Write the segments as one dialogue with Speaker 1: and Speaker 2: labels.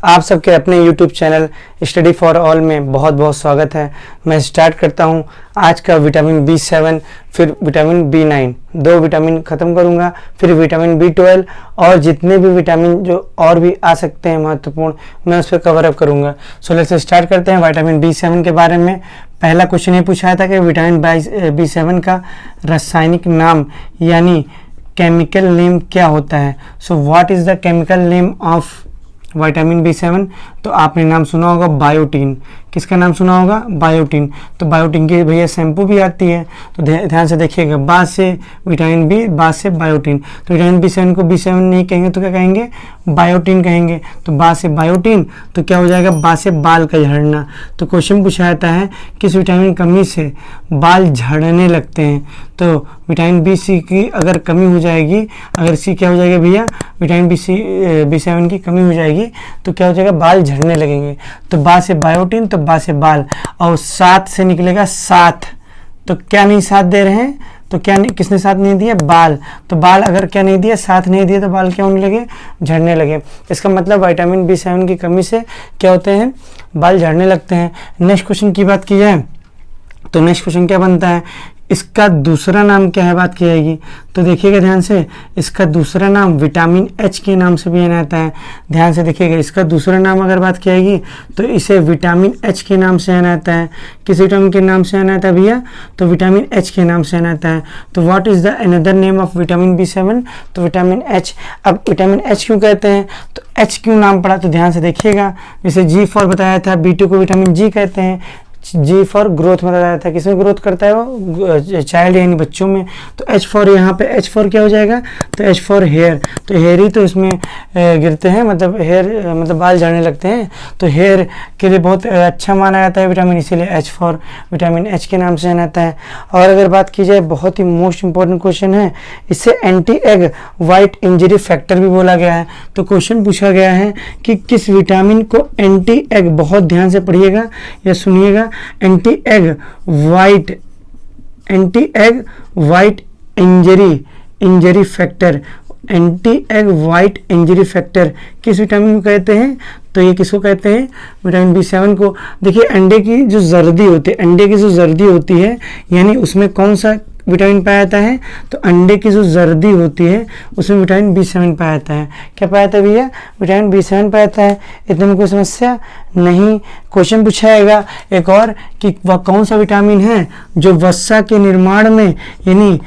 Speaker 1: आप सबके अपने YouTube channel study for all में बहुत बहुत स्वागत है। मैं स्टार्ट करता हूं आज का विटामिन B7, फिर विटामिन B9, 2 विटामिन ख़त्म करूंगा, फिर विटामिन B12 और जितने भी विटामिन जो और भी आ सकते हैं महत्वपूर्ण, मैं उस पर कवर अप करूंगा। सो लेट्स स्टार्ट करते हैं विटामिन B7 के बारे में। पहला क्वेश्चन ये पूछा था कि विटामिन B7 का रासायनिक नाम यानी केमिकल नेम क्या होता है। So what is the chemical name of vitamin B7? तो आपने नाम सुना होगा बायोटीन। किसका नाम सुना होगा? बायोटीन। तो बायोटीन की भैया शैम्पू भी आती है, तो ध्यान से देखिएगा, बा से विटामिन बी, बा से बायोटीन। तो विटामिन B7 को B7 नहीं कहेंगे तो क्या कहेंगे? बायोटीन कहेंगे। तो बा से बायोटीन तो क्या हो जाएगा? बा से बाल का झड़ना। तो क्वेश्चन पूछा जाता है किस विटामिन कमी से बाल झड़ने लगते हैं। तो विटामिन B की अगर कमी हो जाएगी, अगर सी क्या हो जाएगा भैया? विटामिन B7 की कमी हो जाएगी तो क्या हो जाएगा? बाल झड़ने लगेंगे। तो बा से बायोटीन, तो बा से बाल, और साथ से निकलेगा साथ। तो क्या नहीं साथ दे रहे हैं? तो क्या नहीं, किसने साथ नहीं दिया? बाल। तो बाल अगर क्या नहीं दिया? साथ नहीं दिया, तो बाल क्या होने लगे? झड़ने लगे। इसका मतलब विटामिन B7 की कमी से क्या होते हैं? बाल झड़ने लगते हैं। नेक्स्ट क्वेश्चन की बात की जाए तो नेक्स्ट क्वेश्चन क्या बनता है? इसका दूसरा नाम क्या है? बात की जाएगी तो देखिएगा ध्यान से, इसका दूसरा नाम विटामिन H के नाम से भी जाना जाता है। ध्यान से देखिएगा, इसका दूसरा नाम अगर बात की जाएगी तो इसे विटामिन H के नाम से जाना जाता है। किस विटामिन के नाम से जाना जाता है भैया? तो विटामिन H के नाम से जाना जाता है। तो what is the another name of vitamin B7? तो विटामिन H। अब विटामिन H क्यों कहते हैं? तो H क्यों नाम पड़ा? तो ध्यान से देखिएगा, जैसे G फॉर बताया था, B2 को विटामिन G कहते हैं। G फॉर ग्रोथ में बताया था, किसमें ग्रोथ करता है वो? चाइल्ड यानी बच्चों में। तो H फॉर, यहाँ पे H फॉर क्या हो जाएगा? तो H फॉर हेयर। तो हेयर ही तो इसमें गिरते हैं, मतलब हेयर मतलब बाल झड़ने लगते हैं, तो हेयर के लिए बहुत अच्छा माना जाता है विटामिन, इसीलिए H फॉर विटामिन H के नाम से जाना जाता है। और अगर बात की जाए, बहुत ही मोस्ट इंपॉर्टेंट क्वेश्चन है, इससे anti egg white injury factor भी बोला गया है। तो क्वेश्चन पूछा गया है कि किस विटामिन को एंटी एग, बहुत ध्यान से पढ़िएगा या सुनिएगा, anti egg white injury factor, anti egg white injury factor किस विटामिन को कहते हैं? तो ये किसको कहते हैं? विटामिन B7 को। देखिए, अंडे की जो जर्दी होती है, यानी उसमें कौन सा विटामिन पाया जाता है? तो अंडे की जो जर्दी होती है उसमें विटामिन B7 पाया जाता है। क्या पाया जाता है भैया? विटामिन B7 पाया जाता है। इतने में कोई समस्या नहीं। क्वेश्चन पूछाएगा एक और कि वह कौन सा विटामिन है जो वसा के निर्माण में यानी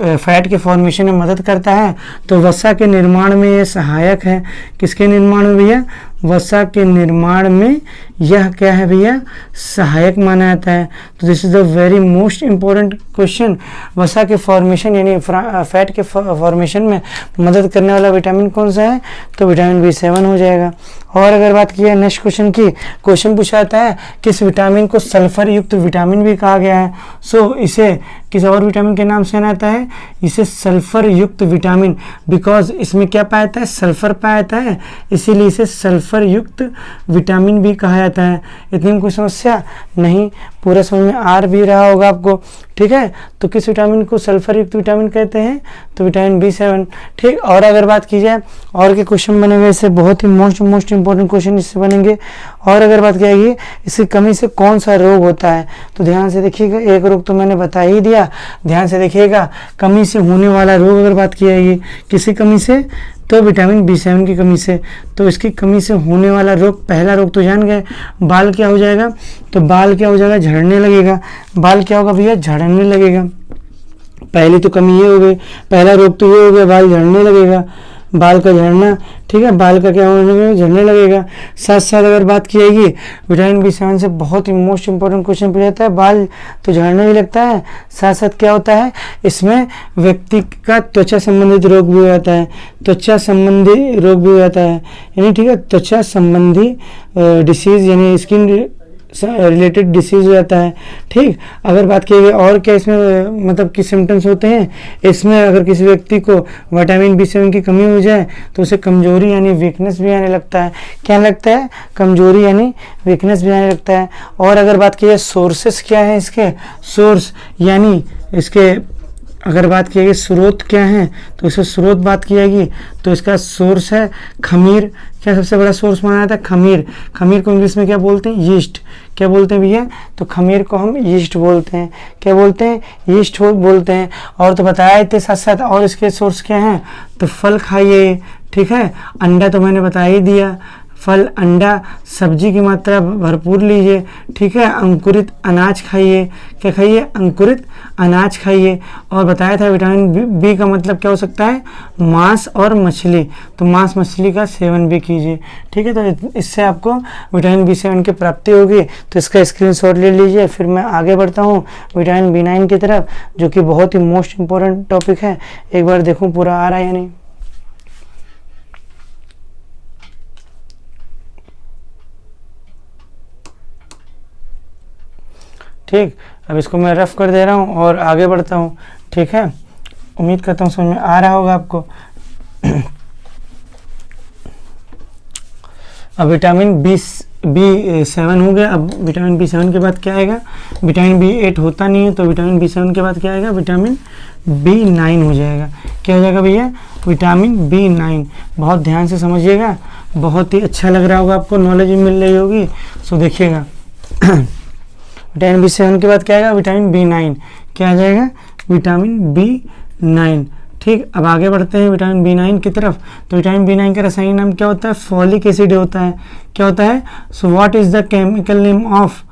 Speaker 1: फैट के फॉर्मेशन में मदद करता है। तो वसा के निर्माण में यह सहायक है। किसके निर्माण में भैया? वसा के निर्माण में यह क्या है भैया? सहायक माना जाता है। तो this is the very most important question. वसा के फॉर्मेशन यानी फैट के फॉर्मेशन में मदद करने वाला विटामिन कौन सा है? तो विटामिन B7 हो जाएगा। और अगर बात की है नेक्स्ट क्वेश्चन की, क्वेश्चन पूछा जाता है किस विटामिन को सल्फर युक्त विटामिन भी कहा गया है। सो इसे किस और विटामिन के नाम से जाना जाता है? इसे सल्फर युक्त विटामिन, बिकॉज इसमें क्या पाया जाता है? सल्फर पाया जाता है, इसीलिए इसे सल्फर युक्त विटामिन भी कहा जाता है। इतनी कोई समस्या नहीं, पूरा समझ में आ भी रहा होगा आपको, ठीक है। तो किस विटामिन को सल्फर युक्त विटामिन कहते हैं? तो विटामिन B7, ठीक। और अगर बात की जाए और के क्वेश्चन बनेंगे इससे, बहुत ही मोस्ट इंपॉर्टेंट क्वेश्चन इससे बनेंगे। और अगर बात की जाएगी इसकी कमी से कौन सा रोग होता है, तो ध्यान से देखिएगा, एक रोग तो मैंने बता ही दिया, ध्यान से देखिएगा, कमी से होने वाला रोग अगर बात की जाएगी, किसी कमी से, तो विटामिन B7 की कमी से। तो इसकी कमी से होने वाला रोग, पहला रोग तो जान गए, बाल क्या हो जाएगा? तो बाल क्या हो जाएगा? झड़ने लगेगा। बाल क्या होगा भैया? झड़ने लगेगा। पहली तो कमी ये हो गई, पहला रोग तो ये हो गया, बाल झड़ने लगेगा, बाल का झड़ना, ठीक है। बाल का क्या होने लगेगा? झड़ने लगेगा। साथ साथ अगर बात की जाएगी विटामिन B7 से बहुत ही मोस्ट इंपॉर्टेंट क्वेश्चन पूछा जाता है, बाल तो झड़ने भी लगता है, साथ साथ क्या होता है इसमें? व्यक्ति का त्वचा संबंधित रोग भी हो जाता है, त्वचा संबंधी रोग भी हो जाता है, यानी ठीक है, त्वचा संबंधी डिसीज यानी स्किन रिलेटेड डिसीज हो जाता है, ठीक। अगर बात की जाए और क्या इसमें मतलब किस सिम्टम्स होते हैं, इसमें अगर किसी व्यक्ति को विटामिन B7 की कमी हो जाए तो उसे कमजोरी यानी वीकनेस भी आने लगता है। क्या लगता है? कमजोरी यानी वीकनेस भी आने लगता है। और अगर बात की जाए सोर्सेस क्या है इसके, सोर्स यानी इसके अगर बात की जाएगी स्रोत क्या है, तो इसका स्रोत बात की जाएगी तो इसका सोर्स है खमीर। क्या सबसे बड़ा सोर्स माना जाता है? खमीर। खमीर को इंग्लिश में क्या बोलते हैं? यीस्ट। क्या बोलते हैं भैया? तो खमीर को हम यीस्ट बोलते हैं। क्या बोलते हैं? यीस्ट बोलते हैं। और तो बताया थे साथ साथ, और इसके सोर्स क्या हैं? तो फल खाइए, ठीक है, अंडा तो मैंने बता ही दिया, फल, अंडा, सब्जी की मात्रा भरपूर लीजिए, ठीक है, अंकुरित अनाज खाइए। क्या खाइए? अंकुरित अनाज खाइए। और बताया था विटामिन बी का मतलब क्या हो सकता है? मांस और मछली। तो मांस मछली का सेवन भी कीजिए, ठीक है। तो इससे आपको विटामिन B7 की प्राप्ति होगी। तो इसका स्क्रीनशॉट ले लीजिए। फिर मैं आगे बढ़ता हूँ विटामिन B9 की तरफ, जो कि बहुत ही मोस्ट इंपॉर्टेंट टॉपिक है। एक बार देखूँ पूरा आ रहा है या नहीं। ठीक, अब इसको मैं रफ कर दे रहा हूँ और आगे बढ़ता हूँ, ठीक है। उम्मीद करता हूँ समझ में आ रहा होगा आपको। अब विटामिन B7 हो गया। अब विटामिन B7 के बाद क्या आएगा? विटामिन B8 होता नहीं है, तो विटामिन B7 के बाद क्या आएगा? विटामिन B9 हो जाएगा। क्या हो जाएगा भैया? Vitamin B9। बहुत ध्यान से समझिएगा, बहुत ही अच्छा लग रहा होगा आपको, नॉलेज भी मिल रही होगी। सो देखिएगा विटामिन B7 के बाद क्या आएगा? Vitamin B9। क्या आ जाएगा? Vitamin B9। ठीक, अब आगे बढ़ते हैं विटामिन B9 की तरफ। तो विटामिन B9 का रासायनिक नाम क्या होता है? फॉलिक एसिड होता है। क्या होता है? So what is the chemical name of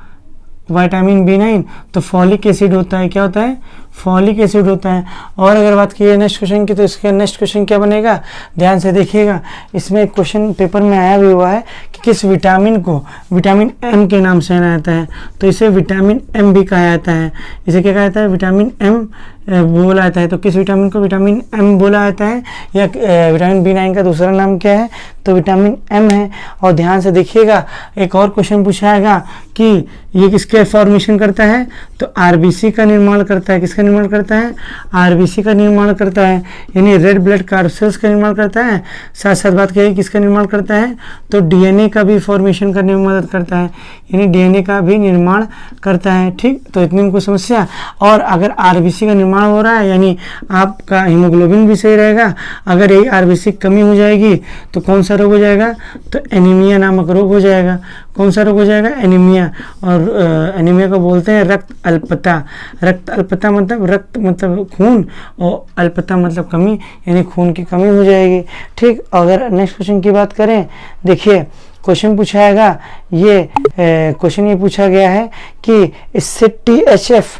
Speaker 1: vitamin B9? तो फॉलिक एसिड होता है। क्या होता है? फॉलिक एसिड होता है। और अगर बात की नेक्स्ट क्वेश्चन की, तो इसका नेक्स्ट क्वेश्चन क्या बनेगा? ध्यान से देखिएगा। इसमें एक क्वेश्चन पेपर में आया भी हुआ है कि किस विटामिन को विटामिन M के नाम से जाना जाता है। तो इसे विटामिन M भी कहा जाता है। इसे क्या कहा जाता है? विटामिन M बोला जाता है। तो किस विटामिन को विटामिन M बोला जाता है, या विटामिन B9 का दूसरा नाम क्या है? तो विटामिन M है। और ध्यान से देखिएगा, एक और क्वेश्चन पूछा जाएगा कि ये किसके फॉर्मेशन करता है? तो RBC का निर्माण करता है। किसका निर्माण करता है? RBC का निर्माण करता है, यानी रेड ब्लड कार्सेल्स का निर्माण करता है। साथ साथ बात करिए किसका निर्माण करता है? तो DNA का भी फॉर्मेशन करने में मदद करता है, यानी DNA का भी निर्माण करता है। ठीक, तो इतनी में कोई समस्या। और अगर RBC का निर्माण हो रहा है, यानी आपका हीमोग्लोबिन भी सही रहेगा। अगर यही RBC कमी हो जाएगी तो कौन सा रोग हो जाएगा? तो एनीमिया नामक रोग हो जाएगा। कौन सा रोग हो जाएगा? एनीमिया। और एनीमिया को बोलते हैं रक्त अल्पता। रक्त अल्पता मतलब रक्त मतलब खून, और अल्पता मतलब कमी, यानी खून की कमी हो जाएगी। ठीक, अगर नेक्स्ट क्वेश्चन की बात करें, देखिए क्वेश्चन पूछाएगा, ये क्वेश्चन ये पूछा गया है कि इससे THF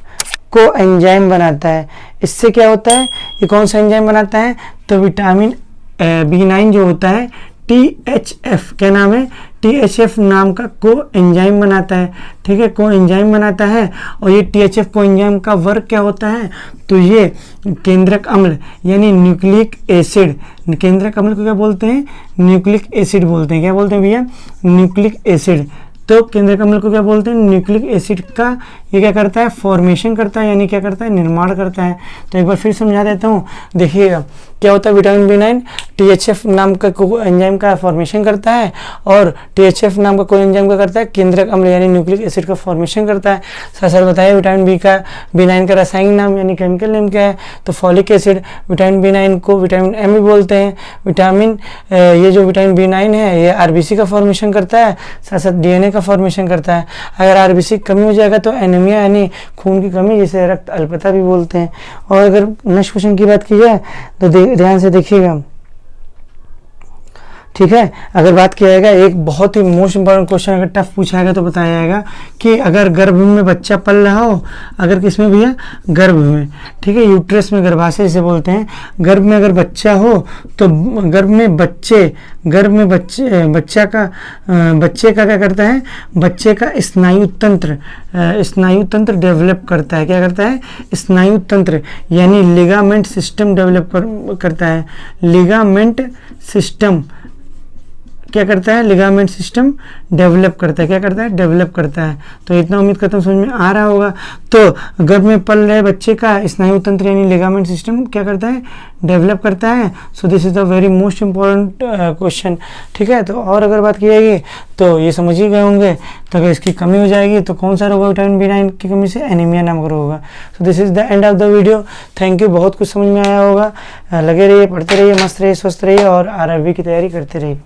Speaker 1: को एंजाइम बनाता है। इससे क्या होता है? ये कौन सा एंजाइम बनाता है? तो विटामिन B9 जो होता है THF, क्या नाम है? THF नाम का को एंजाइम बनाता है। ठीक है, को एंजाइम बनाता है। और ये THF को एंजाइम का वर्क क्या होता है? तो ये केंद्रक अम्ल यानी न्यूक्लिक एसिड। केंद्रक अम्ल को क्या बोलते हैं? न्यूक्लिक एसिड बोलते हैं। क्या बोलते हैं भैया? Nucleic acid. तो केंद्रक अम्ल को क्या बोलते हैं? न्यूक्लिक एसिड का ये क्या करता है? फॉर्मेशन करता है, यानी क्या करता है? निर्माण करता है। तो एक बार फिर समझा देता हूँ, देखिएगा क्या होता है विटामिन B9 THF नाम का एंजाइम का फॉर्मेशन करता है, और THF नाम का कोई एंजाइम का करता है? केंद्रक अम्ल यानी न्यूक्लिक एसिड का फॉर्मेशन करता है। साथ साथ बताइए विटामिन B9 का रासायनिक नाम यानी केमिकल नेम क्या है? तो फॉलिक एसिड। विटामिन B9 को विटामिन M भी बोलते हैं। ये जो विटामिन B9 है ये RBC का फॉर्मेशन करता है, साथ साथ DNA का फॉर्मेशन करता है। अगर RBC कमी हो जाएगा तो एनीमिया यानी खून की कमी, जिसे रक्त अल्पता भी बोलते हैं। और अगर नेक्स्ट क्वेश्चन की बात की जाए तो ध्यान से देखिएगा, ठीक है। अगर बात किया जाएगा, एक बहुत ही मोस्ट इंपॉर्टेंट क्वेश्चन अगर टफ पूछा जाएगा तो बताया जाएगा कि अगर गर्भ में बच्चा पल रहा हो, अगर किसमें भैया? गर्भ में, ठीक है, यूट्रस में, गर्भाशय जिसे बोलते हैं। गर्भ में अगर बच्चा हो तो बच्चे का क्या करता है? बच्चे का स्नायु तंत्र डेवलप करता है। क्या करता है? स्नायु तंत्र यानी लिगामेंट सिस्टम डेवलप करता है। लिगामेंट सिस्टम, क्या करता है, लिगामेंट सिस्टम डेवलप करता है। क्या करता है, डेवलप करता है। तो इतना उम्मीद करता हूँ समझ में आ रहा होगा। तो गर्भ में पल रहे बच्चे का स्नायु तंत्र यानी लिगामेंट सिस्टम क्या करता है, डेवलप करता है। So this is the very most important question. ठीक है, तो और अगर बात की जाएगी तो ये समझ ही गए होंगे। तो अगर इसकी कमी हो जाएगी तो कौन सा रोग विटामिन B9 की कमी से, एनीमिया नामक रोग होगा। So this is the end of the video. Thank you, बहुत कुछ समझ में आया होगा। लगे रहिए, पढ़ते रहिए, मस्त रहिए, स्वस्थ रहिए और RRB की तैयारी करते रहिए।